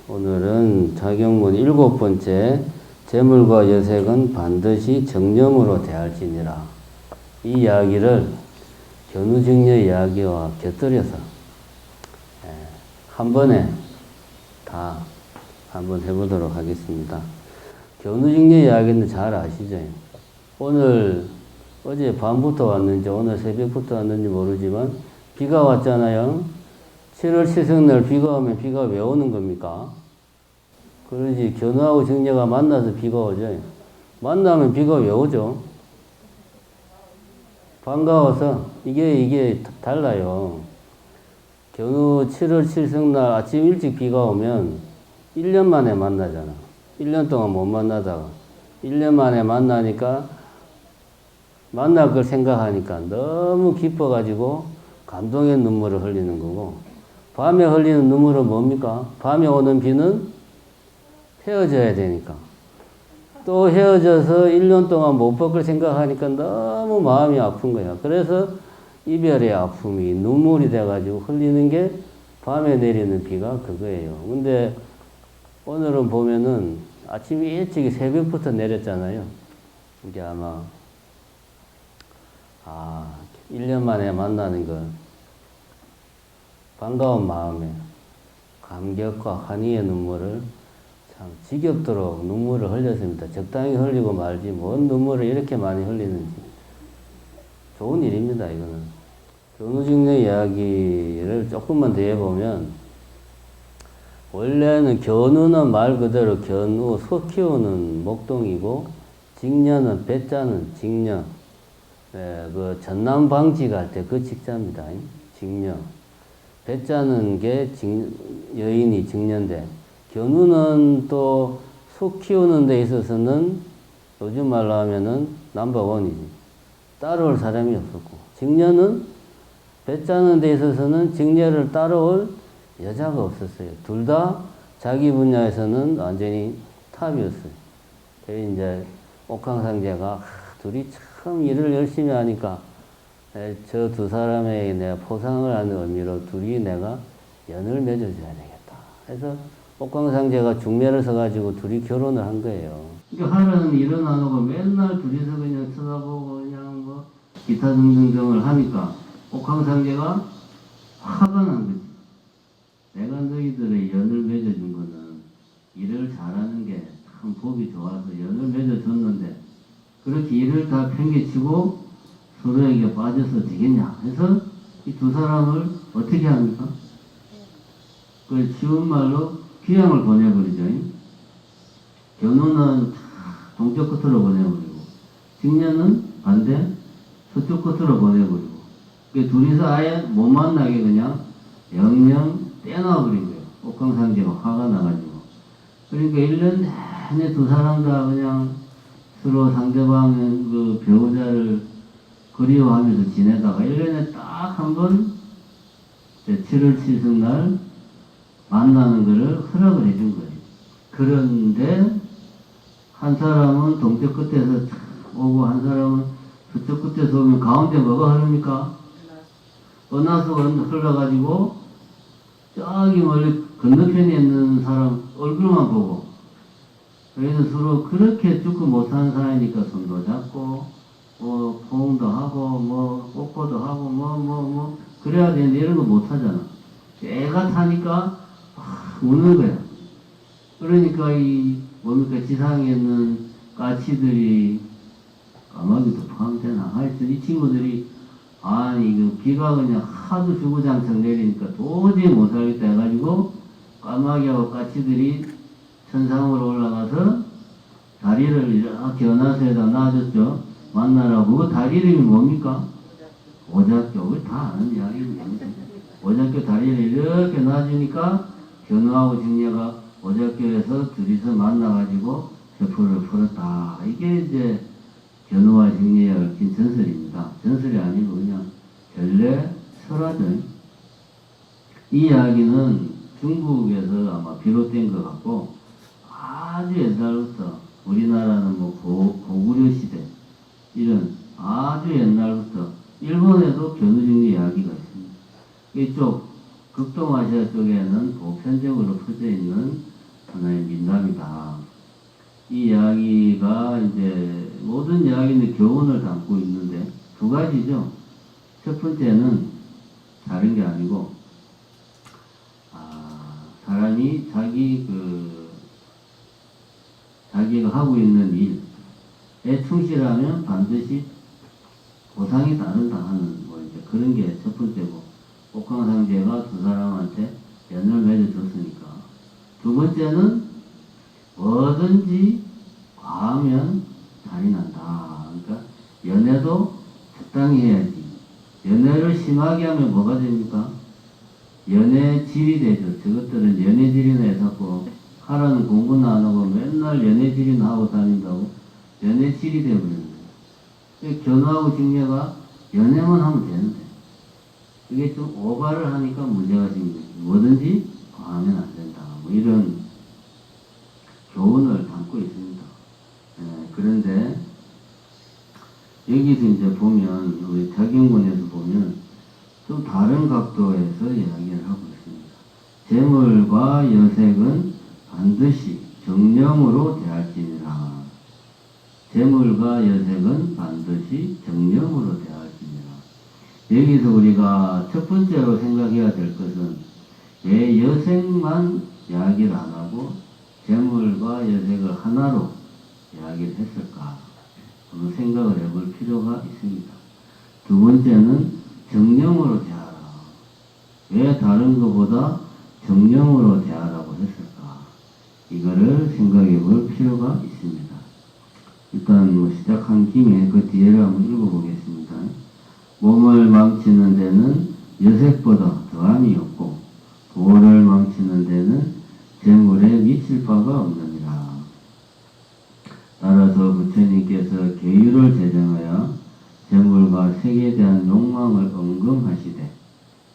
오늘은 작용문 7번째 재물과 여색은 반드시 정념으로 대할지니라. 이 이야기를 견우직녀 이야기와 곁들여서 한 번에 다 한번 해보도록 하겠습니다. 견우직녀 이야기는 잘 아시죠? 어제 밤부터 왔는지 오늘 새벽부터 왔는지 모르지만 비가 왔잖아요. 7월 7성날 비가 오면 비가 왜 오는 겁니까? 그러지 견우하고 직녀가 만나서 비가 오죠. 만나면 비가 왜 오죠? 반가워서 이게 달라요. 견우 7월 7성날 아침 일찍 비가 오면 1년 만에 만나잖아. 1년 동안 못 만나다가 1년 만에 만나니까 만날 걸 생각하니까 너무 기뻐가지고 감동의 눈물을 흘리는 거고, 밤에 흘리는 눈물은 뭡니까? 밤에 오는 비는 헤어져야 되니까. 또 헤어져서 1년 동안 못 볼 걸 생각하니까 너무 마음이 아픈 거야. 그래서 이별의 아픔이 눈물이 돼가지고 흘리는 게 밤에 내리는 비가 그거예요. 근데 오늘은 보면은 아침 일찍 새벽부터 내렸잖아요. 이게 아마 1년 만에 만나는 거 반가운 마음에 감격과 환희의 눈물을 참 지겹도록 눈물을 흘렸습니다. 적당히 흘리고 말지 뭔 눈물을 이렇게 많이 흘리는지. 좋은 일입니다, 이거는. 견우직녀 이야기를 조금만 더 해보면, 원래는 견우는 말 그대로 견우, 소 키우는 목동이고, 직녀는 배자는 직녀. 그 전남 방지 갈 때 그 직자입니다. 직녀. 배자는 게 여인이 직녀인데, 견우는 또 소 키우는 데 있어서는 요즘 말로 하면은 넘버원이지. 따라올 사람이 없었고, 직녀는 배짜는 데 있어서는 직녀를 따라올 여자가 없었어요. 둘 다 자기 분야에서는 완전히 탑이었어요. 그래서 이제 옥황상제가 둘이 참 일을 열심히 하니까 저 두 사람에게 내가 포상을 하는 의미로 둘이 내가 연을 맺어줘야 되겠다. 그래서 옥황상제가 중매를 서가지고 둘이 결혼을 한 거예요. 그러니까 하루는 일은 안 하고 맨날 둘이서 그냥 쳐다보고 그냥 뭐 기타 등등등을 하니까 옥황상제가 화가 난 거지. 내가 너희들의 연을 맺어준 거는 일을 잘하는 게 참 보기 좋아서 연을 맺어줬는데 그렇게 일을 다 팽개치고 서로에게 빠져서 되겠냐 해서 이 두 사람을 어떻게 합니까? 그 쉬운 말로 귀향을 보내버리죠. 견우는 동쪽 끝으로 보내버리고 직녀는 반대 서쪽 끝으로 보내버리고 그 둘이서 아예 못 만나게 그냥 영영 떼놔버린 거예요. 옥황상제가 화가 나가지고. 그러니까 1년 내내 두 사람 다 그냥 서로 상대방의 그 배우자를 그리워하면서 지내다가 1년에 딱 한 번 7월 7성날 만나는 것을 허락을 해준 거예요. 그런데 한 사람은 동쪽 끝에서 오고 한 사람은 서쪽 끝에서 오면 가운데 뭐가 흐릅니까? 은하수가 흘러가지고 저기 멀리 건너편에 있는 사람 얼굴만 보고, 그래서 서로 그렇게 죽고 못하는 사이니까 손도 잡고 뭐 포옹도 하고 뭐 뽀뽀도 하고 뭐 그래야 되는데 이런 거 못하잖아. 애가 타니까 우는 거야. 그러니까 지상에 있는 까치들이, 까마귀도 포함되나? 하여튼 이 친구들이, 비가 그냥 하도 주구장창 내리니까 도저히 못 살겠다 해가지고, 까마귀하고 까치들이 천상으로 올라가서 다리를 이렇게 은하수에다 놔줬죠. 만나라고. 그 다리 이름이 뭡니까? 오작교. 우리 다 아는 이야기입니다. 오작교 다리를 이렇게 놔주니까, 견우하고 직녀가 오작교에서 둘이서 만나가지고 세포를 풀었다. 이게 이제 견우와 직녀에 얽힌 전설입니다. 전설이 아니고 그냥 전래 설화죠. 이 이야기는 중국에서 아마 비롯된 것 같고 아주 옛날부터 우리나라는 뭐 고구려 시대 이런 아주 옛날부터 일본에도 견우직녀 이야기가 있습니다. 이쪽 극동아시아 쪽에는 보편적으로 퍼져 있는 하나의 민담이다. 이 이야기가 이제 모든 이야기는 교훈을 담고 있는데 두 가지죠. 첫 번째는 다른 게 아니고 사람이 자기가 하고 있는 일에 충실하면 반드시 보상이 따른다 하는 뭐 이제 그런 게 첫 번째고, 옥황상제가 두 사람한테 연을 맺어줬으니까. 두 번째는 뭐든지 과하면 잔이 난다. 그러니까 연애도 적당히 해야지. 연애를 심하게 하면 뭐가 됩니까? 연애질이 되죠. 저것들은 연애질이나 해서 하라는 공부는 안 하고 맨날 연애질이나 하고 다닌다고 연애질이 되어버리는 거예요. 견우하고 직녀가 연애만 하면 되는데 이게 좀 오바를 하니까 문제가 생기는 거예요. 뭐든지 과하면 안 된다. 뭐 이런 교훈을 담고 있습니다. 그런데 여기서 이제 보면 우리 자경문에서 보면 좀 다른 각도에서 이야기를 하고 있습니다. 재물과 여색은 반드시 정령으로 대할지니라. 재물과 여색은 반드시 정령으로 대할지니라. 여기서 우리가 첫 번째로 생각해야 될 것은 왜 여색만 이야기를 안 하고 재물과 여색을 하나로 이야기를 했을까? 한번 생각을 해볼 필요가 있습니다. 두 번째는 정령으로 대하라. 왜 다른 것보다 정령으로 대하라고 했을까? 이거를 생각해 볼 필요가 있습니다. 일단 뭐 시작한 김에 그 뒤에를 한번 읽어보겠습니다. 몸을 망치는 데는 여색보다 더함이 없고 도를 망치는 데는 재물에 미칠 바가 없느니라. 따라서 부처님께서 계율을 제정하여 재물과 색에 대한 욕망을 언금하시되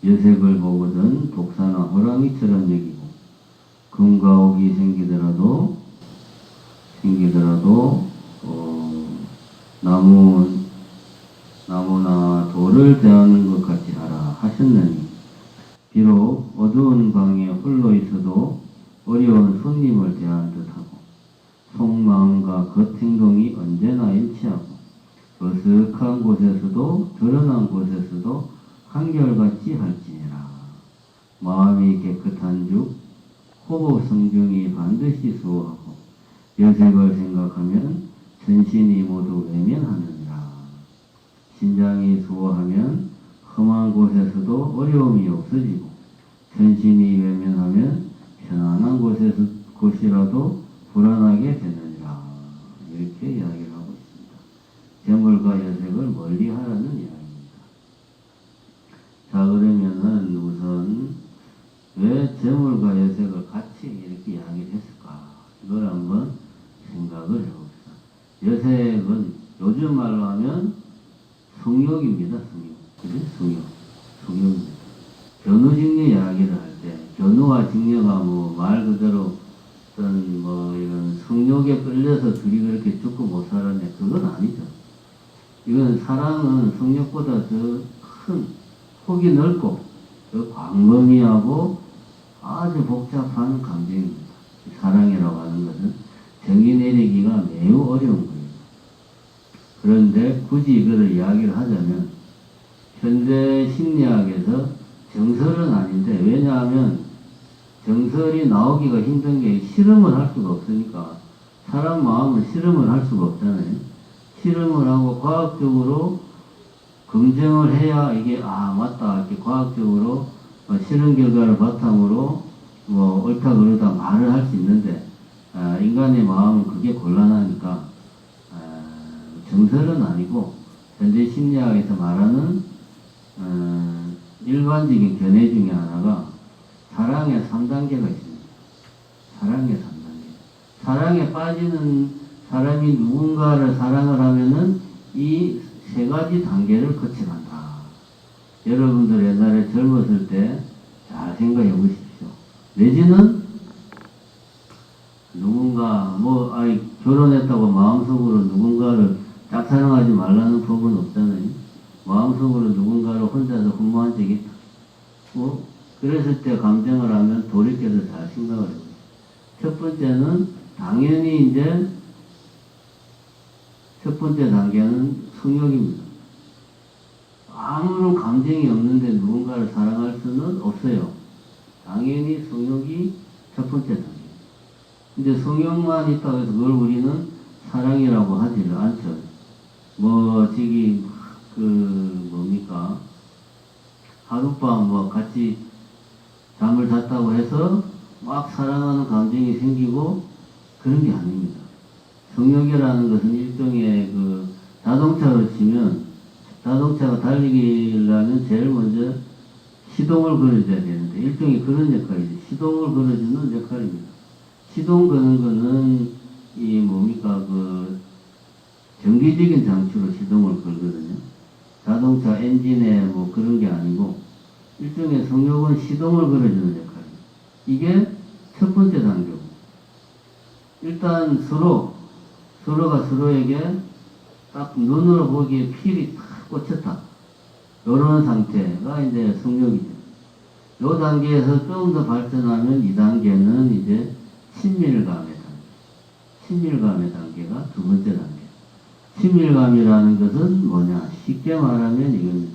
여색을 보거든 독사나 호랑이처럼 여기고 금과 옥이 생기더라도 나무나 돌을 대하는 것 같이 하라 하셨느니 비록 어두운 방에 홀로 있어도 어려운 손님을 대하는 듯하고 속마음과 겉행동이 언제나 일치하고 어색한 곳에서도 드러난 곳에서도 한결같이 할지니라. 마음이 깨끗한 즉 호복 성중이 반드시 수호하고 여색을 생각하면 전신이 모두 외면하느니라. 신장이 수호하면 험한 곳에서도 어려움이 없어지고 전신이 외면하면 편안한 곳이라도 불안하게 되느니라. 이렇게 이야기를 하고 있습니다. 재물과 여색을 멀리 하라는 이야기입니다. 자, 그러면은 우선 왜 재물과 여색을 같이 이렇게 이야기를 했을까? 이걸 한번 생각을 해봅시다. 여색은 요즘 말로 하면 성욕입니다. 성욕입니다. 견우직녀 이야기를 할 때 견우와 직녀가 뭐 말 그대로 어떤 뭐 이런 성욕에 끌려서 둘이 그렇게 죽고 못 살았네, 그건 아니죠. 이건 사랑은 성욕보다 더 큰 폭이 넓고 더 광범위하고 아주 복잡한 감정입니다. 사랑이라고 하는 것은 정의 내리기가 매우 어려운 거예요. 그런데 굳이 이거를 이야기를 하자면 현대 심리학에서 정설은 아닌데, 왜냐하면 정설이 나오기가 힘든 게 실험을 할 수가 없으니까. 사람 마음은 실험을 할 수가 없잖아요. 실험을 하고 과학적으로 검증을 해야 이게 맞다 이렇게 과학적으로 실험 결과를 바탕으로 뭐 옳다 그르다 말을 할 수 있는데 인간의 마음은 그게 곤란하니까 정설은 아니고 현대 심리학에서 말하는 일반적인 견해 중에 하나가 사랑의 3단계가 있습니다. 사랑의 3단계. 사랑에 빠지는 사람이 누군가를 사랑을 하면은 이 세 가지 단계를 거쳐간다. 여러분들 옛날에 젊었을 때 잘 생각해 보십시오. 내지는 누군가 결혼했다고 마음속으로 누군가를 짝사랑하지 말라는 법은 없잖아요. 마음속으로 누군가를 혼자서 흠모한 적이 있다. 그랬을 때 감정을 하면 돌이켜서 잘 생각을 해보세요. 첫 번째는 당연히 이제 첫 번째 단계는 성욕입니다. 아무런 감정이 없는데 누군가를 사랑할 수는 없어요. 당연히 성욕이 첫 번째 단계. 이제 성욕만 있다고 해서 그걸 우리는 사랑이라고 하지를 않죠. 저기, 뭡니까. 하룻밤 같이 잠을 잤다고 해서 막 사랑하는 감정이 생기고 그런 게 아닙니다. 성욕이라는 것은 일종의 자동차로 치면 자동차가 달리려면 제일 먼저 시동을 걸어줘야 되는데 일종의 그런 역할이죠. 시동을 걸어주는 역할입니다. 시동 거는 거는 전기적인 장치로 시동을 걸거든요. 자동차 엔진에 그런 게 아니고 일종의 성욕은 시동을 걸어주는 역할입니다. 이게 첫 번째 단계고 일단 서로가 서로에게 딱 눈으로 보기에 필이 탁 꽂혔다. 요런 상태가 이제 성욕이죠. 요 단계에서 좀 더 발전하면 이 단계는 이제 친밀감의 단계. 친밀감의 단계가 두 번째 단계. 친밀감이라는 것은 뭐냐? 쉽게 말하면 이겁니다.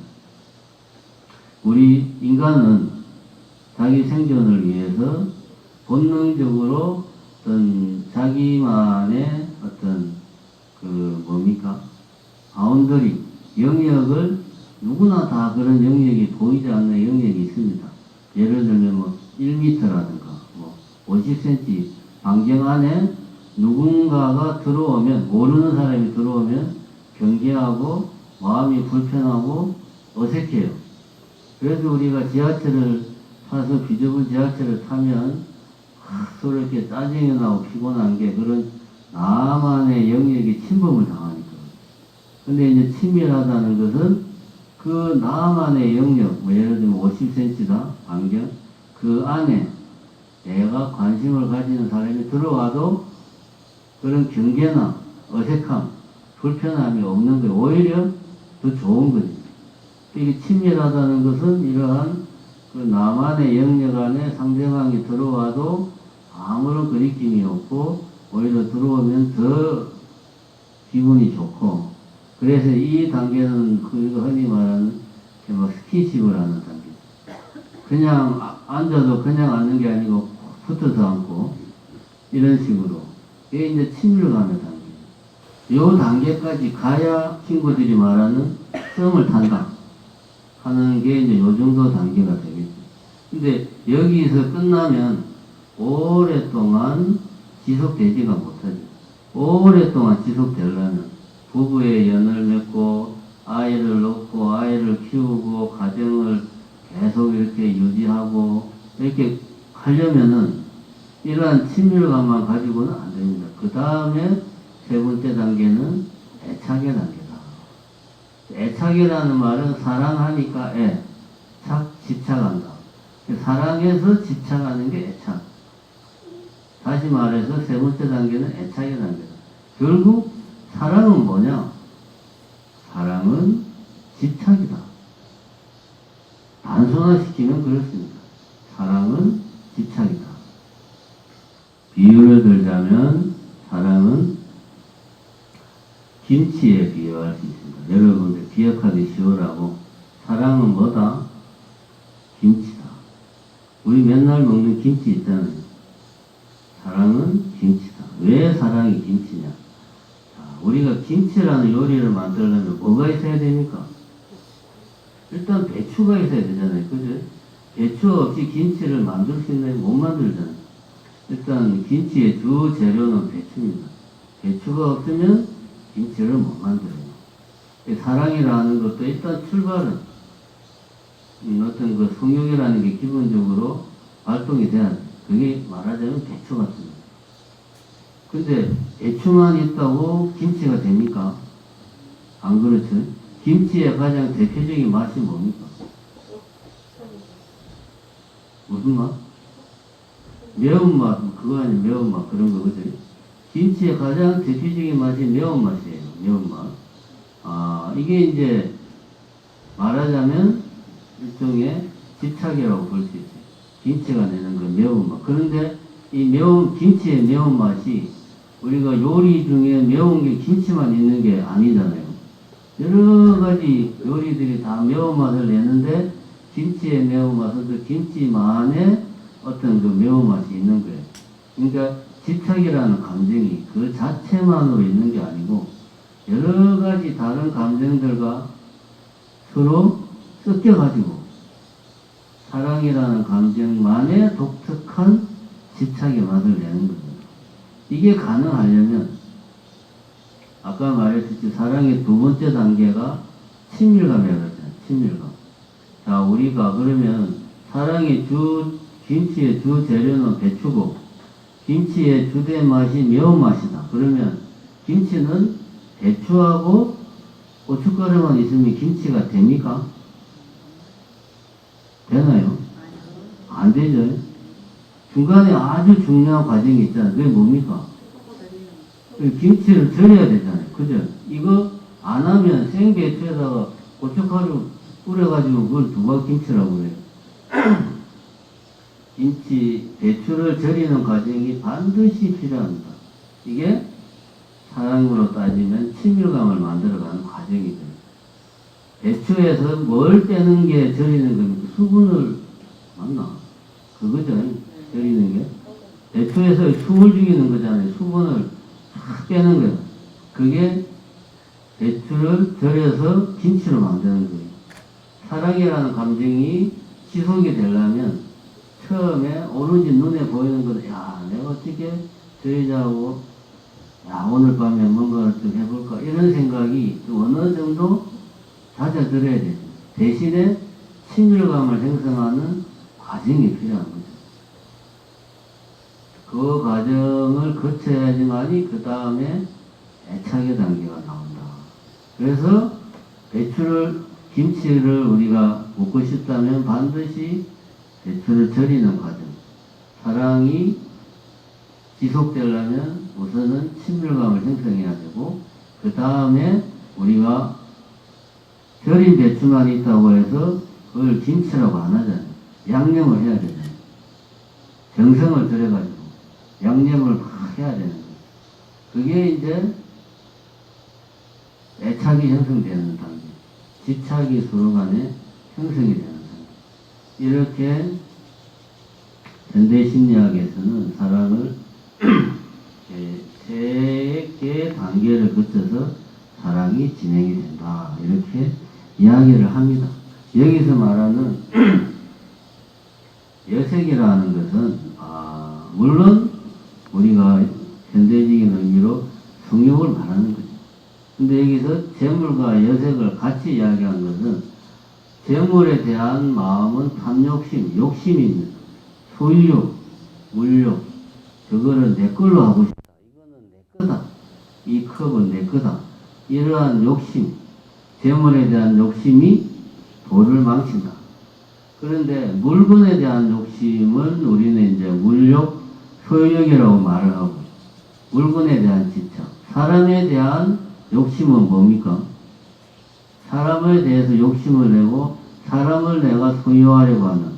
우리 인간은 자기 생존을 위해서 본능적으로 어떤 자기만의 어떤 바운더리, 영역을 누구나 다 그런 영역이 보이지 않는 영역이 있습니다. 예를 들면 1m라든가 50cm 반경 안에 누군가가 들어오면, 모르는 사람이 들어오면 경계하고 마음이 불편하고 어색해요. 그래서 우리가 지하철을 타서 비좁은 지하철을 타면 서로 이렇게 짜증이 나고 피곤한 게 그런 나만의 영역에 침범을 당하니까. 근데 이제 친밀하다는 것은 그 나만의 영역, 예를 들면 50cm다, 반경, 그 안에 내가 관심을 가지는 사람이 들어와도 그런 경계나 어색함, 불편함이 없는 거예요. 오히려 더 좋은 거지. 이게 친밀하다는 것은 이러한 그 나만의 영역 안에 상대방이 들어와도 아무런 거리낌이 없고 오히려 들어오면 더 기분이 좋고 그래서 이 단계는 우리가 흔히 말하는 스킨십을 하는 단계. 그냥 앉아도 그냥 앉는 게 아니고 붙어서 앉고 이런 식으로 이게 이제 친밀감의 단계. 요 단계까지 가야 친구들이 말하는 썸을 탄다 하는 게 이제 요 정도 단계가 되겠죠. 근데 여기서 끝나면 오랫동안 지속되지가 못하죠. 오랫동안 지속되려면 부부의 연을 맺고 아이를 낳고 아이를 키우고 가정을 계속 이렇게 유지하고 이렇게 하려면은 이러한 친밀감만 가지고는 안 됩니다. 그 다음에 세 번째 단계는 애착의 단계다. 애착이라는 말은 사랑하니까 집착한다. 사랑해서 집착하는 게 애착. 다시 말해서 세 번째 단계는 애착의 단계다. 결국 사랑은 뭐냐? 사랑은 집착이다. 단순화시키면 그렇습니다. 사랑은 집착이다. 비유를 들자면 사랑은 김치에 비유할 수 있습니다. 여러분들 기억하기 쉬우라고 사랑은 뭐다? 김치다. 우리 맨날 먹는 김치 있잖아요. 사랑은 김치다. 왜 사랑이 김치냐? 자, 우리가 김치라는 요리를 만들려면 뭐가 있어야 됩니까? 일단 배추가 있어야 되잖아요. 그죠? 배추 없이 김치를 만들 수 있나요? 못 만들잖아요. 일단 김치의 주 재료는 배추입니다. 배추가 없으면 김치를 못 만들어요. 사랑이라는 것도 일단 출발은 어떤 그 성욕이라는 게 기본적으로 활동이 돼야 돼. 그게 말하자면 배추 같습니다. 근데 배추만 있다고 김치가 됩니까? 안 그렇죠? 김치의 가장 대표적인 맛이 뭡니까? 무슨 맛? 매운맛, 그거 아니면 매운맛 그런 거 그죠? 김치의 가장 대표적인 맛이 매운맛이에요. 매운맛. 이게 이제 말하자면 일종의 집착이라고 볼 수 있어요. 김치가 내는 그 매운맛. 그런데 이 매운, 김치의 매운맛이 우리가 요리 중에 매운 게 김치만 있는 게 아니잖아요. 여러 가지 요리들이 다 매운맛을 내는데 김치의 매운맛은 그 김치만의 어떤 그 매운맛이 있는 거예요. 그러니까 집착이라는 감정이 그 자체만으로 있는 게 아니고 여러 가지 다른 감정들과 서로 섞여가지고 사랑이라는 감정만의 독특한 집착의 맛을 내는 겁니다. 이게 가능하려면 아까 말했듯이 사랑의 두 번째 단계가 친밀감이라고 했잖아요. 친밀감. 자, 우리가 그러면 사랑의 김치의 주 재료는 배추고 김치의 주된 맛이 매운맛이다. 그러면 김치는 배추하고 고춧가루만 있으면 김치가 됩니까? 되나요? 안 되죠. 중간에 아주 중요한 과정이 있잖아요. 그게 뭡니까? 김치를 절여야 되잖아요. 그죠? 이거 안 하면 생배추에다가 고춧가루 뿌려가지고 그걸 두박김치라고 그래요. 김치, 배추를 절이는 과정이 반드시 필요합니다. 이게 사랑으로 따지면 친밀감을 만들어가는 과정이 돼요. 배추에서 뭘 빼는 게 절이는 겁니까? 수분을, 맞나? 그거죠. 절이는 게. 배추에서 수분을 죽이는 거잖아요. 수분을 싹 빼는 거예요. 그게 배추를 절여서 김치로 만드는 거예요. 사랑이라는 감정이 지속이 되려면 처음에 오로지 눈에 보이는 거는 야 내가 어떻게 저 여자하고 야 오늘 밤에 뭔가를 좀 해볼까 이런 생각이 좀 어느 정도 잦아들어야 되죠. 대신에 친밀감을 형성하는 과정이 필요한 거죠. 그 과정을 거쳐야지만이 그 다음에 애착의 단계가 나온다. 그래서 김치를 우리가 먹고 싶다면 반드시 배추를 절이는 과정. 사랑이 지속되려면 우선은 친밀감을 형성해야 되고, 그 다음에 우리가 절인 배추만 있다고 해서 그걸 김치라고 안 하잖아요. 양념을 해야 되잖아요. 정성을 들여가지고 양념을 막 해야 되는 거예요. 그게 이제 애착이 형성되는 단계, 집착이 서로 간에 형성이 되는 단계. 이렇게 현대 심리학에서는 사랑을 세 개 단계를 거쳐서 사랑이 진행이 된다. 이렇게 이야기를 합니다. 여기서 말하는 여색이라는 것은 물론 우리가 현대적인 의미로 성욕을 말하는 거죠. 근데 여기서 재물과 여색을 같이 이야기한 것은 재물에 대한 마음은 탐욕심, 욕심입니다. 소유욕, 물욕, 저거를 내 걸로 하고 싶다. 이거는 내 거다. 이 컵은 내 거다. 이러한 욕심, 재물에 대한 욕심이 도를 망친다. 그런데 물건에 대한 욕심은 우리는 이제 물욕, 소유욕이라고 말을 하고, 물건에 대한 집착, 사람에 대한 욕심은 뭡니까? 사람에 대해서 욕심을 내고 사람을 내가 소유하려고 하는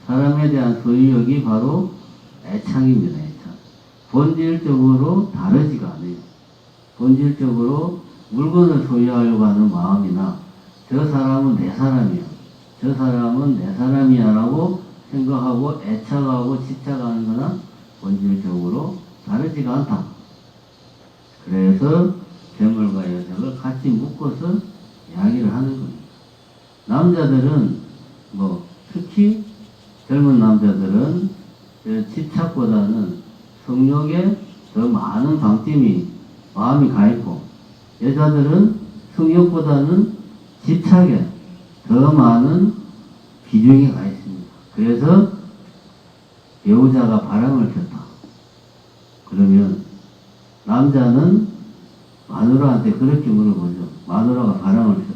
사람에 대한 소유욕이 바로 애착입니다. 애착. 본질적으로 다르지가 않아요. 본질적으로 물건을 소유하려고 하는 마음이나 저 사람은 내 사람이야. 저 사람은 내 사람이야 라고 생각하고 애착하고 집착하는 거나 본질적으로 다르지가 않다. 그래서 재물과 여색을 같이 묶어서 이야기를 하는 겁니다. 남자들은 특히 젊은 남자들은 집착보다는 성욕에 더 많은 마음이 가 있고, 여자들은 성욕보다는 집착에 더 많은 비중이 가 있습니다. 그래서 배우자가 바람을 폈다. 그러면 남자는 마누라한테 그렇게 물어보죠. 마누라가 바람을 폈어.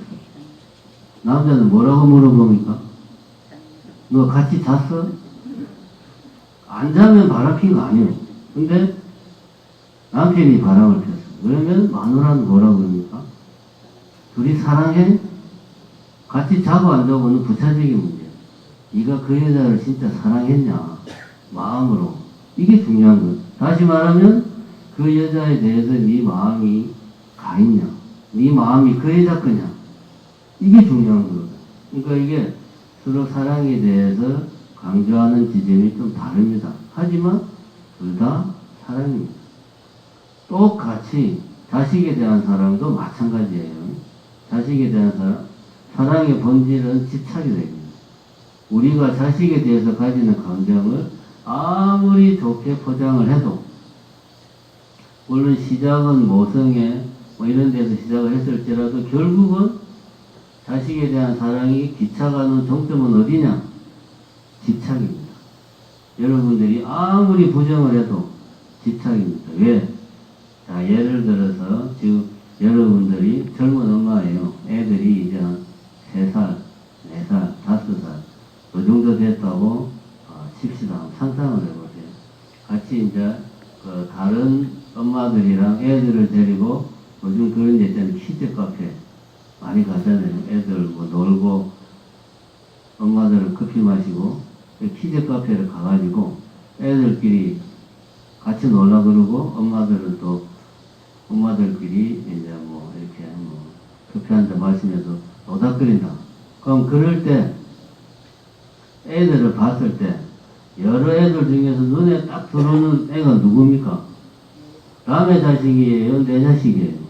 남자는 뭐라고 물어봅니까? 너 같이 잤어? 안 자면 바람 핀 거 아니에요. 근데 남편이 바람을 폈어. 그러면 마누라는 뭐라고 그럽니까? 둘이 사랑해? 같이 자고 안 자고는 부차적인 문제야. 네가 그 여자를 진짜 사랑했냐? 마음으로. 이게 중요한 거예요. 다시 말하면 그 여자에 대해서 네 마음이 가 있냐, 네 마음이 그 여자 거냐, 이게 중요한 거예요. 그러니까 이게 서로 사랑에 대해서 강조하는 지점이 좀 다릅니다. 하지만 둘 다 사랑입니다. 똑같이 자식에 대한 사랑도 마찬가지예요. 자식에 대한 사랑의 본질은 집착이 됩니다. 우리가 자식에 대해서 가지는 감정을 아무리 좋게 포장을 해도, 물론 시작은 모성애 뭐 이런 데서 시작을 했을지라도 결국은 자식에 대한 사랑이 기착하는 종점은 어디냐? 집착입니다. 여러분들이 아무리 부정을 해도 집착입니다. 왜? 자, 예를 들어서 지금 여러분들이 젊은 엄마예요. 애들이 이제 한 3살, 4살, 5살 그 정도 됐다고 칩시다. 상상을 해보세요. 같이 이제 그 다른 엄마들이랑 애들을 데리고 요즘 그런 데 있잖아요. 키즈 카페 많이 가잖아요. 애들 뭐 놀고 엄마들은 커피 마시고 키즈 카페를 가가지고 애들끼리 같이 놀라 그러고 엄마들은 또 엄마들끼리 이제 뭐 이렇게 뭐 커피 한잔 마시면서 노닥거린다. 그럼 그럴 때 애들을 봤을 때 여러 애들 중에서 눈에 딱 들어오는 애가 누굽니까? 남의 자식이에요? 내 자식이에요?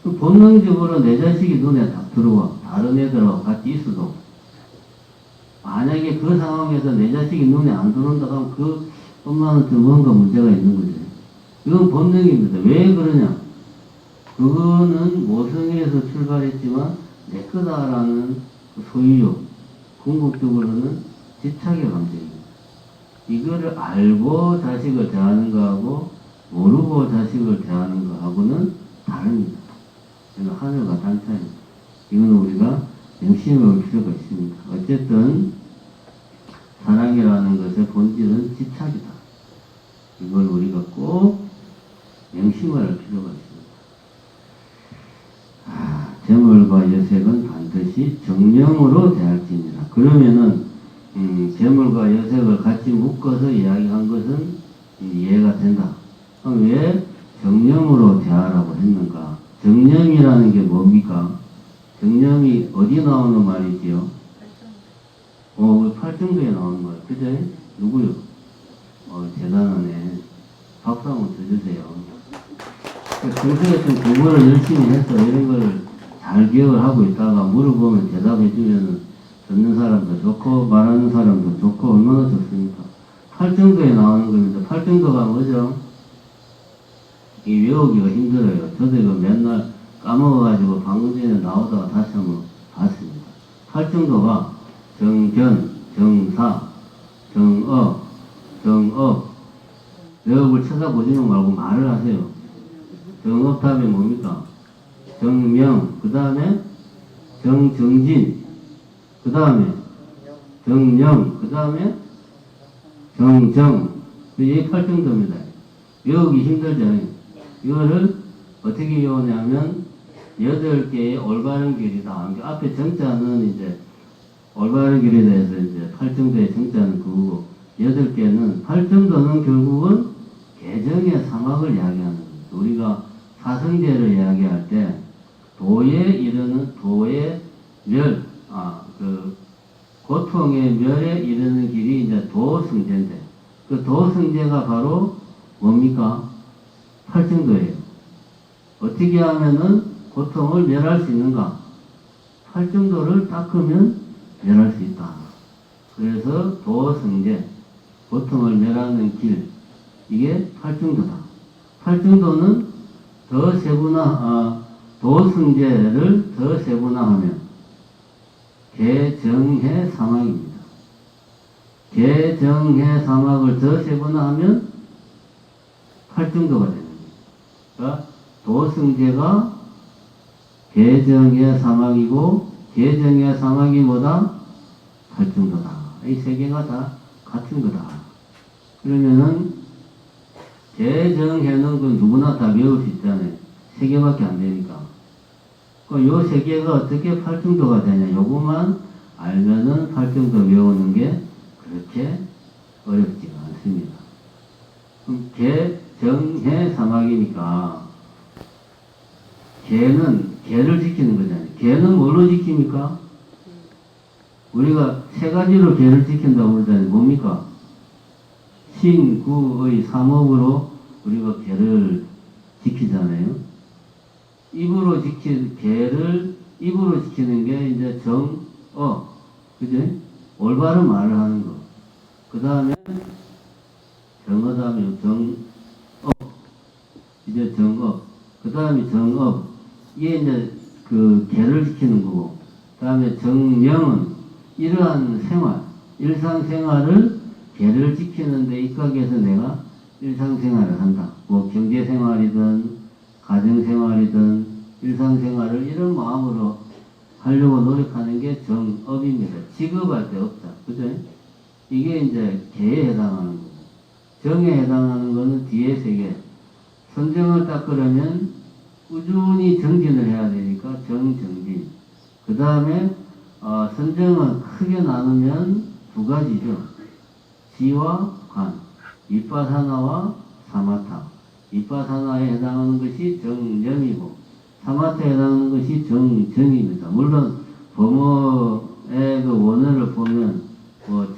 본능적으로 내 자식이 눈에 딱 들어와. 다른 애들하고 같이 있어도. 만약에 그 상황에서 내 자식이 눈에 안 들어온다 하면 그 엄마한테 뭔가 문제가 있는 거죠. 이건 본능입니다. 왜 그러냐? 그거는 모성애에서 출발했지만 내 거다라는 소유욕, 궁극적으로는 집착의 감정입니다. 이거를 알고 자식을 대하는 거하고 모르고 자식을 대하는 거하고는 다릅니다. 이건 하늘과 땅 차이입니다. 이건 우리가 명심해 올 필요가 있습니다. 어쨌든 사랑이라는 것의 본질은 집착이다. 이걸 우리가 꼭 명심을 할 필요가 있습니다. 재물과 여색은 반드시 정령으로 대할지니라. 그러면은 재물과 여색을 같이 묶어서 이야기한 것은 이해가 된다. 그럼 왜 정령으로 대하라고 했는가? 정령이라는 게 뭡니까? 정령이 어디 나오는 말이지요? 팔정도에 나오는 말. 그죠? 누구요? 대단하네. 박수 한번 쳐주세요. 평소에 좀 공부를 열심히 해서 이런 거를 잘 기억을 하고 있다가 물어보면 대답해주면 듣는 사람도 좋고 말하는 사람도 좋고 얼마나 좋습니까? 팔정도에 나오는 겁니다. 팔정도가 뭐죠? 이 외우기가 힘들어요. 저도 이거 맨날 까먹어가지고 방금 전에 나오다가 다시 한번 봤습니다. 팔정도가 정견, 정사, 정업, 정업. 외국을 쳐다보지는 말고 말을 하세요. 정업 다음에 뭡니까? 정명, 그 다음에 정정진, 그 다음에 정령, 그 다음에 정정. 이게 팔정도입니다. 외우기 힘들죠. 이거를 어떻게 외우냐면 8개의 올바른 길이다. 앞에 정자는 이제 올바른 길에 대해서 이제 팔정도의 정자는 그거고 8개는 팔정도는 결국은 개정의 사막을 이야기하는 겁니다. 우리가 사성제를 이야기할 때 도에 이르는 도의 멸, 고통의 멸에 이르는 길이 이제 도성제인데 그 도성제가 바로 뭡니까? 팔정도예요. 어떻게 하면은 고통을 멸할 수 있는가? 팔정도를 닦으면 멸할 수 있다. 그래서 도성제, 고통을 멸하는 길, 이게 팔정도다. 팔정도는 더 도성제를 더 세분화하면 개정해 사막입니다. 개정해 사막을 더 세분화하면 팔정도가 되는 겁니다. 그러니까 도성제가 개정해 사막이고 개정해 사막이 뭐다? 팔정도다. 이 세 개가 다 같은 거다. 그러면은 개정해는 그 누구나 다 외울 수 있잖아요. 3개밖에 안 되니까. 요 3개가 어떻게 팔정도가 되냐. 요것만 알면은 팔정도 외우는 게 그렇게 어렵지가 않습니다. 그럼 개, 정, 해, 사막이니까 개를 지키는 거잖아요. 개는 뭘로 지킵니까? 우리가 세 가지로 개를 지킨다고 그러잖아요. 뭡니까? 신, 구, 의, 삼업으로 우리가 개를 지키잖아요. 개를 입으로 지키는 게 이제 정, 그죠? 올바른 말을 하는 거. 그 다음에 정어다음에 이제 정업. 그 다음에 정업. 이게 이제 그 개를 지키는 거고. 그 다음에 정령은 이러한 일상생활을 개를 지키는 데 입각해서 내가 일상생활을 한다. 뭐 경제생활이든 가정생활이든 일상생활을 이런 마음으로 하려고 노력하는 게 정업입니다. 직업할 때 없다. 그죠? 이게 이제 개에 해당하는 거고. 정에 해당하는 거는 뒤에 세 개. 선정을 닦으려면 꾸준히 정진을 해야 되니까 정진. 그 다음에 선정은 크게 나누면 두 가지죠. 지와 관. 이빠사나와 사마타. 이빠사나에 해당하는 것이 정념이고 사마타에 해당하는 것이 정정입니다. 물론 범어의 그 원어를 보면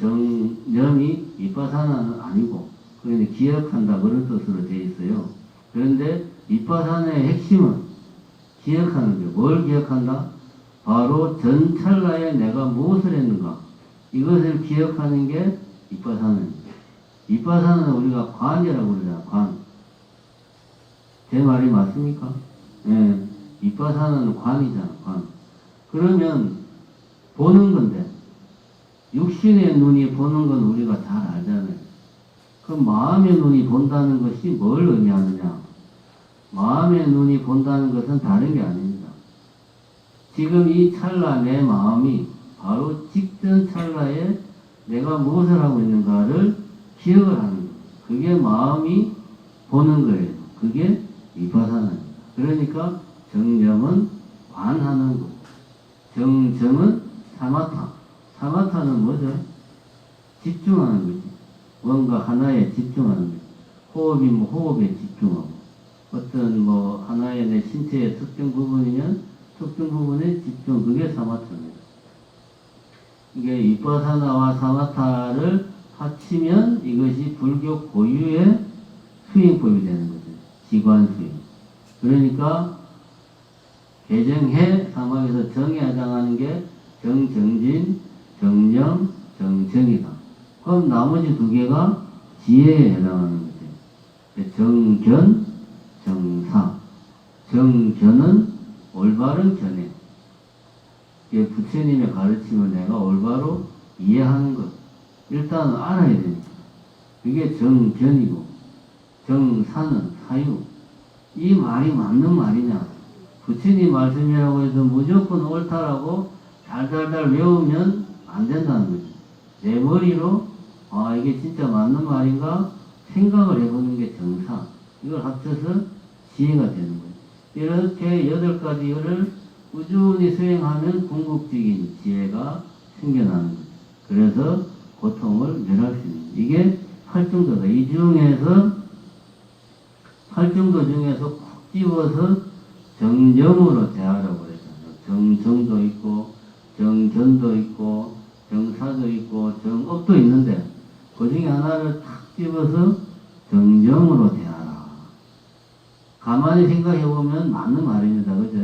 정념이 이빠사나는 아니고 그냥 기억한다 그런 뜻으로 되어 있어요. 그런데 이빠사나의 핵심은 기억하는 거예요. 뭘 기억한다? 바로 전 찰나에 내가 무엇을 했는가? 이것을 기억하는 게 이빠사나입니다. 이빠사나는 우리가 관이라고 그러잖아. 관. 제 말이 맞습니까? 예. 이빠사나는 관이잖아. 관. 그러면 보는 건데 육신의 눈이 보는 건 우리가 잘 알잖아요. 그럼 마음의 눈이 본다는 것이 뭘 의미하느냐? 마음의 눈이 본다는 것은 다른 게 아닙니다. 지금 이 찰나 내 마음이 바로 직전 찰나에 내가 무엇을 하고 있는가를 기억을 하는 거예요. 그게 마음이 보는 거예요. 그게 이빠사나입니다. 그러니까 정념은 관하는 거고 정정은 사마타. 사마타는 뭐죠? 집중하는 거지. 뭔가 하나에 집중하는 거지. 호흡이면 호흡에 집중하고 어떤 하나의 내 신체의 특정 부분이면 특정 부분에 집중. 그게 사마타입니다. 이게 이빠사나와 사마타를 합치면 이것이 불교 고유의 수행법이 되는 거죠. 지관수행. 그러니까 개정해 사막에서 정에 해당하는 게 정정진, 정령, 정정이다. 그럼 나머지 두 개가 지혜에 해당하는 거죠. 정견, 정사. 정견은 올바른 견해. 부처님의 가르침을 내가 올바로 이해하는 것. 일단 알아야 되니까. 그게 정견이고, 정사는 사유. 이 말이 맞는 말이냐? 부처님 말씀이라고 해서 무조건 옳다라고 달달달 외우면 안 된다는 거죠. 내 머리로 이게 진짜 맞는 말인가 생각을 해보는 게 정사. 이걸 합쳐서 지혜가 되는 거예요. 이렇게 8가지를 꾸준히 수행하면 궁극적인 지혜가 생겨나는 거죠. 그래서 고통을 멸할 수 있는 이게 8중도다. 이 중에서 8중도 중에서 콕 집어서 정념으로 대하라고 그랬잖아요. 정도 있고 정견도 있고 정사도 있고 정업도 있는데 그 중에 하나를 탁 집어서 정정으로 대하라. 가만히 생각해보면 맞는 말입니다. 그죠?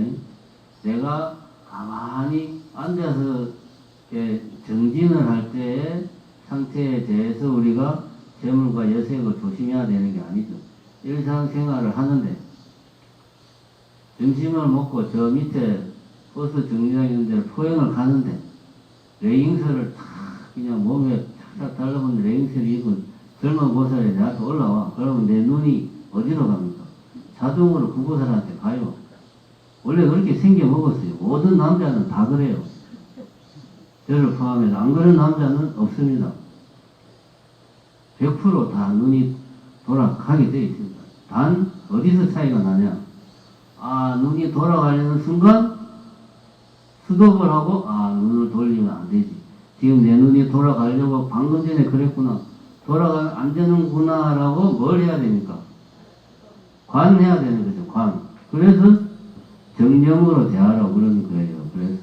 내가 가만히 앉아서 정진을 할 때의 상태에 대해서 우리가 재물과 여색을 조심해야 되는 게 아니죠. 일상생활을 하는데 점심을 먹고 저 밑에 버스 정류장 있는 데를 포행을 가는데 레깅스를 탁 그냥 몸에 착착 달라붙는 레깅스를 입은 젊은 보살이 내한테 올라와. 그러면 내 눈이 어디로 갑니까? 자동으로 그 보살한테 가요. 원래 그렇게 생겨 먹었어요. 모든 남자는 다 그래요. 저를 포함해서 안 그런 남자는 없습니다. 100%다 눈이 돌아가게 되어 있습니다. 단 어디서 차이가 나냐? 눈이 돌아가려는 순간 스톱을 하고 눈을 돌리면 안 되지. 지금 내 눈이 돌아가려고 방금 전에 그랬구나. 돌아가면 안 되는구나라고 뭘 해야 됩니까? 관해야 되는 거죠, 관. 그래서 정념으로 대하라고 그러는 거예요. 그래서,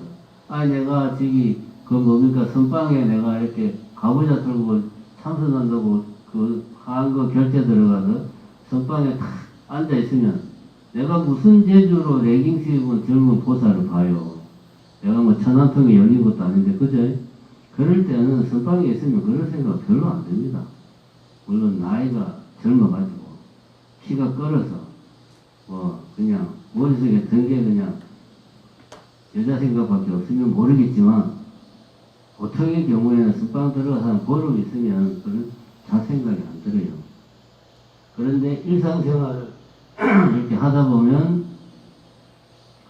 내가 저기, 그 뭡니까, 선방에 내가 이렇게 가부좌 들고 참선한다고 그 한 거 결제 들어가서 선방에 탁 앉아있으면 내가 무슨 재주로 레깅스 입은 젊은 보살을 봐요. 내가 뭐 천안통에 열린 것도 아닌데, 그죠? 그럴 때는 선방에 있으면 그럴 생각 별로 안 듭니다. 물론 나이가 젊어가지고, 키가 끓어서, 그냥 머릿속에 든 게 그냥 여자 생각밖에 없으면 모르겠지만, 보통의 경우에는 선방 들어가서 한 보름 있으면 그런 자생각이 안 들어요. 그런데 일상생활을 이렇게 하다 보면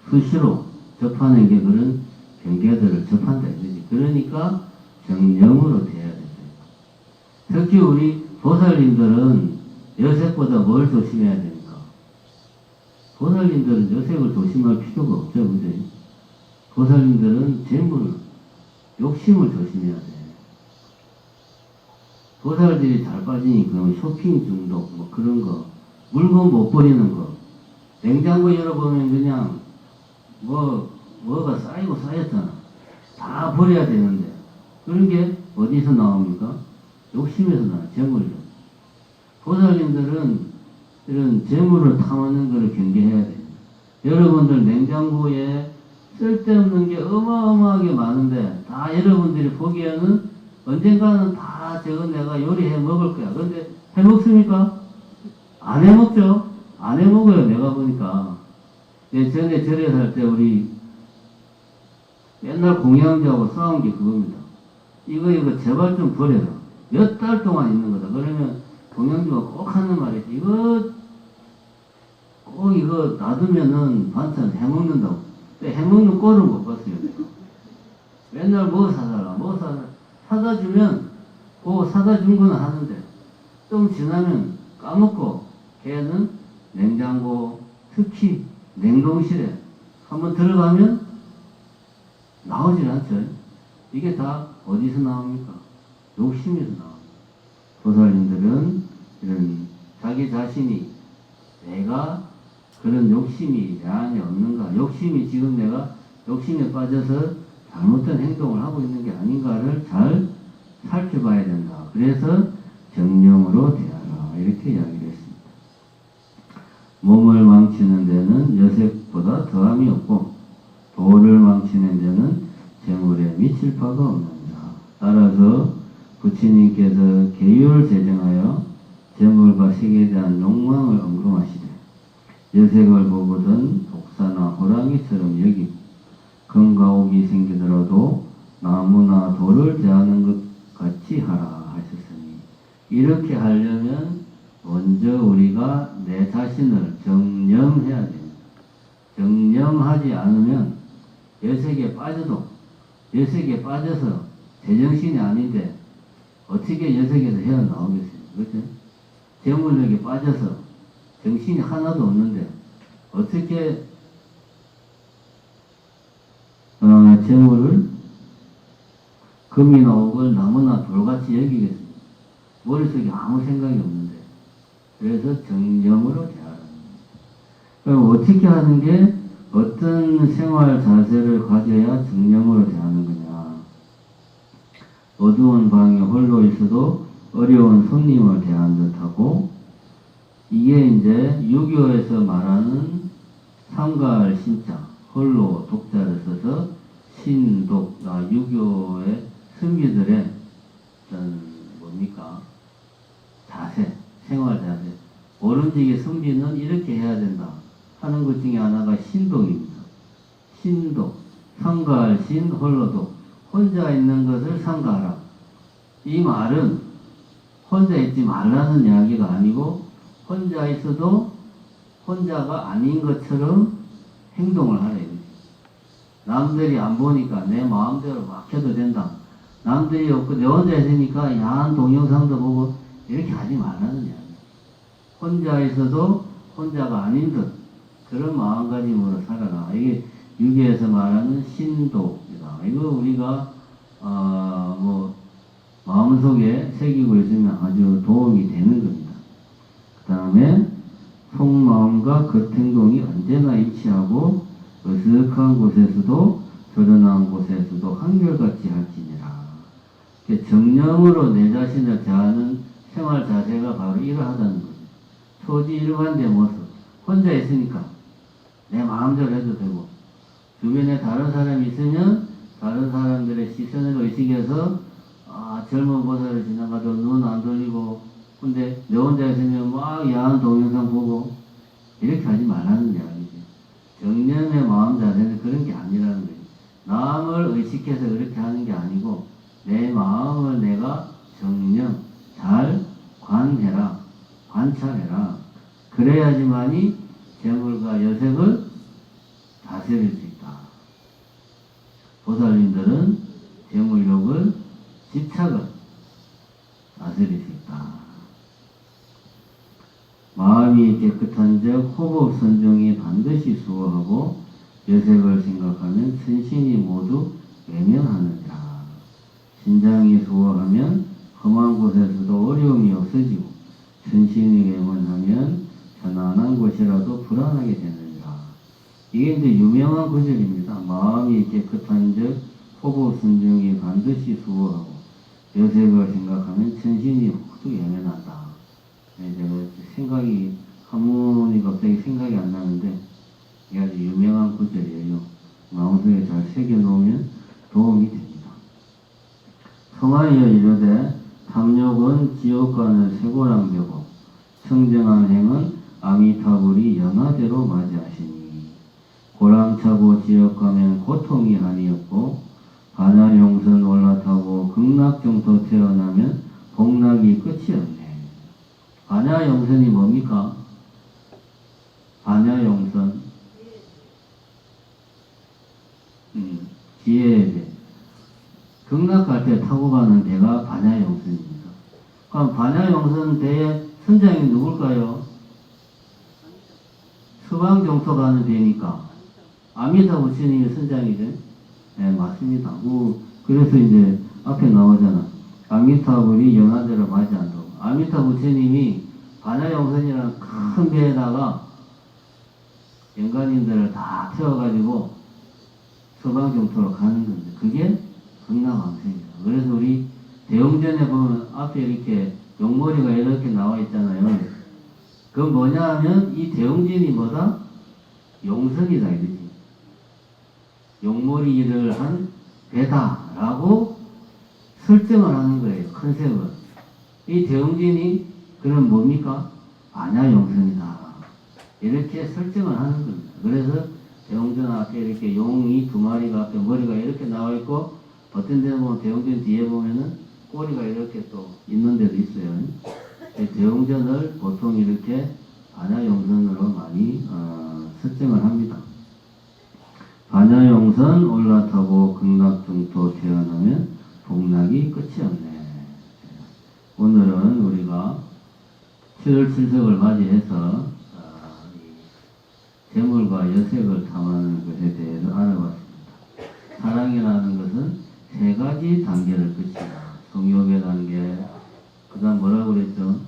수시로 접하는 게 그런 경계들을 접한다 이거지. 그러니까 정념으로 돼야 된다. 특히 우리 보살님들은 여색보다 뭘 조심해야 됩니까? 보살님들은 여색을 조심할 필요가 없죠, 그죠? 보살님들은 재물, 욕심을 조심해야 돼. 보살들이 잘 빠지니까 쇼핑 중독, 뭐 그런 거, 물건 못 버리는 거, 냉장고 열어보면 그냥 뭐가 쌓이고 쌓였잖아. 다 버려야 되는데 그런 게 어디서 나옵니까? 욕심에서 나와요. 재물로. 보살님들은 이런 재물을 탐하는 것을 경계해야 돼요. 여러분들 냉장고에 쓸데없는 게 어마어마하게 많은데 다 여러분들이 보기에는 언젠가는 다 저거 내가 요리해 먹을 거야. 근데 해 먹습니까? 안 해 먹죠? 안 해 먹어요. 내가 보니까. 전에 절에 살 때 우리 맨날 공양주하고 싸운 게 그겁니다. 이거 제발 좀 버려라. 몇 달 동안 있는 거다. 그러면 공양주가 꼭 하는 말이지. 꼭 이거 놔두면은 반찬 해먹는다고. 해먹는 꼴을 못 봤어요. 맨날 뭐 사달라. 사다 주면 그거 사다 준 거는 하는데 좀 지나면 까먹고 걔는 냉장고, 특히 냉동실에 한번 들어가면 나오질 않죠. 이게 다 어디서 나옵니까? 욕심에서 나옵니다. 보살님들은 이런 자기 자신이 내가 그런 욕심이 내 안에 없는가, 욕심이 지금 내가 욕심에 빠져서 잘못된 행동을 하고 있는 게 아닌가를 잘 살펴봐야 된다. 그래서 정념으로 대하라 이렇게 이야기를 했습니다. 몸을 망치는 데는 여색보다 더함이 없고 도를 망치는 데는 재물에 미칠 바가 없느니라. 따라서 부처님께서 계율을 제정하여 재물과 색에 대한 욕망을 언급하시되 여색을 보거든 독사나 호랑이처럼 여기고 금가옥이 생기더라도 나무나 돌을 대하는 것 같이 하라 하셨으니 이렇게 하려면 먼저 우리가 내 자신을 정념해야 됩니다. 정념하지 않으면 여색에 빠져서 제정신이 아닌데 어떻게 여색에서 헤어나오겠어요? 그렇죠? 재물력에 빠져서 정신이 하나도 없는데 어떻게 재물을 금이나 옥을 나무나 돌같이 여기겠습니까? 머릿속에 아무 생각이 없는데. 그래서 정념으로 대하라. 그럼 어떻게 하는 게 어떤 생활 자세를 가져야 정념으로 대하는 거냐. 어두운 방에 홀로 있어도 어려운 손님을 대한 듯하고 이게 이제 유교에서 말하는 삼가할 신자, 홀로 독자를 써서 신독, 유교의 선비들의 뭡니까? 자세, 생활 자세. 오른쪽에 선비는 이렇게 해야 된다 하는 것 중에 하나가 신독입니다. 신독, 삼가할 신, 홀로독. 혼자 있는 것을 삼가하라. 이 말은 혼자 있지 말라는 이야기가 아니고 혼자 있어도 혼자가 아닌 것처럼 행동을 하래요. 남들이 안 보니까 내 마음대로 막 해도 된다. 남들이 없고 내 혼자 있으니까 야한 동영상도 보고 이렇게 하지 말라는 이야기. 혼자 있어도 혼자가 아닌 듯 그런 마음가짐으로 살아라. 이게 유교에서 말하는 신독이다. 이거 우리가 마음속에 새기고 있으면 아주 도움이 되는 겁니다. 그 다음에 속마음과 겉행동이 언제나 일치하고 어색한 곳에서도 드러난 곳에서도 한결같이 할지니라. 정령으로 내 자신을 대하는 생활 자세가 바로 이러하다는 거죠. 초지일관된 모습. 혼자 있으니까 내 마음대로 해도 되고, 주변에 다른 사람이 있으면 다른 사람들의 시선을 의식해서 젊은 보살을 지나가도 눈 안 돌리고, 근데 내 혼자 있으면 막 야한 동영상 보고, 이렇게 하지 말라는 이야기죠. 정년의 마음 자세는 그런 게 아니라는 거예요. 남을 의식해서 그렇게 하는 게 아니고, 내 마음을 내가 정년, 잘 관해라, 관찰해라. 그래야지만이 재물과 여색을 다스릴 수 있다. 보살님들은 재물욕을, 집착을 다스릴 수 있다. 마음이 깨끗한 즉 호법 선종이 반드시 수호하고 여색을 생각하면身心이 모두 외면하느니라. 신장이 수호하면 험한 곳에서도 어려움이 없어지고身心이 외면하면 편안한 곳이라도 불안하게 되느니라. 이게 이제 유명한 구절입니다. 마음이 깨끗한 즉 호법 선종이 반드시 수호하고 여색을 생각하면身心이 모두 외면한다. 제가 생각이 한문이 갑자기 생각이 안 나는데 이게 아주 유명한 구절이에요. 마음속에 잘 새겨놓으면 도움이 됩니다. 성하여 이르되 탐욕은 지옥간을 쇠고랑되고 청정한 행은 아미타불이 연화대로 맞이하시니 고랑차고 지옥가면 고통이 한이 없고 반야용선 올라타고 극락정토 태어나면 복락이 끝이 없네. 반야용선이 뭡니까? 반야용선 지혜의 배. 극락 갈 때 타고 가는 배가 반야용선입니다. 그럼 반야용선 배의 선장이 누굴까요? 서방정토 가는 배니까 아미타 부처님이 선장이죠. 네, 맞습니다. 그래서 이제 앞에 나오잖아. 아미타불이 연화대로 맞이한다고. 아미타 부처님이 반야용선이라는 큰 배에다가 영가님들을 다 태워가지고 서방정토로 가는 건데 그게 극락왕생입니다. 그래서 우리 대웅전에 보면 앞에 이렇게 용머리가 이렇게 나와 있잖아요. 그건 뭐냐 하면 이 대웅전이 뭐다? 용선이다 이거지. 용머리를 한 배다라고 설정을 하는 거예요. 컨셉을. 이 대웅전이 그럼 뭡니까? 반야용선이다. 이렇게 설정을 하는 겁니다. 그래서 대웅전 앞에 이렇게 용이 두 마리가 앞에 머리가 이렇게 나와 있고 어떤 데는 보면 대웅전 뒤에 보면은 꼬리가 이렇게 또 있는 데도 있어요. 대웅전을 보통 이렇게 반야용선으로 많이 설정을 합니다. 반야용선 올라타고 극락정토 태어나면 복락이 끝이 없네. 오늘은 우리가 7월 7석을 맞이해서 재물과 여색을 탐하는 것에 대해서 알아봤습니다. 사랑이라는 것은 세 가지 단계를 거친다. 성욕의 단계, 그 다음 뭐라고 그랬죠?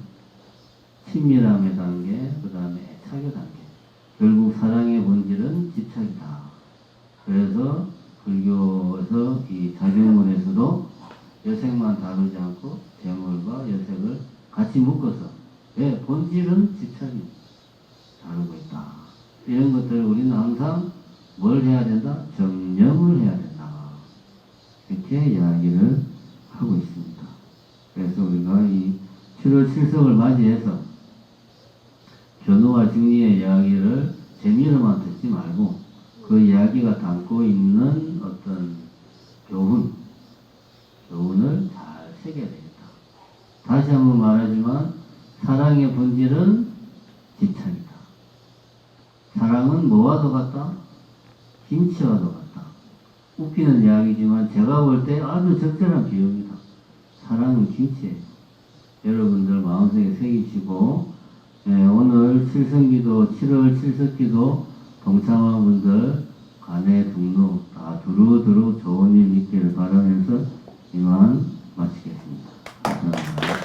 친밀함의 단계, 그 다음에 애착의 단계. 결국 사랑의 본질은 집착이다. 그래서 불교에서 이 자경문에서도 여색만 다루지 않고 재물과 여색을 같이 묶어서 왜? 본질은 집착이 다루고 있다. 이런 것들을 우리는 항상 뭘 해야 된다? 정념을 해야 된다. 이렇게 이야기를 하고 있습니다. 그래서 우리가 이 7월 7석을 맞이해서 견우와 정리의 이야기를 재미로만 듣지 말고 그 이야기가 담고 있는 어떤 교훈을 잘 새겨야 되겠다. 다시 한번 말하지만 사랑의 본질은 집착이다. 사랑은 뭐와도 같다? 김치와도 같다. 웃기는 이야기지만 제가 볼 때 아주 적절한 비유입니다. 사랑은 김치예요. 여러분들 마음속에 새기시고 오늘 칠성기도 7월 7석기도 동참한 분들 간에 등록 다 두루두루 좋은 일 있기를 바라면서 이만 마치겠습니다. 감사합니다.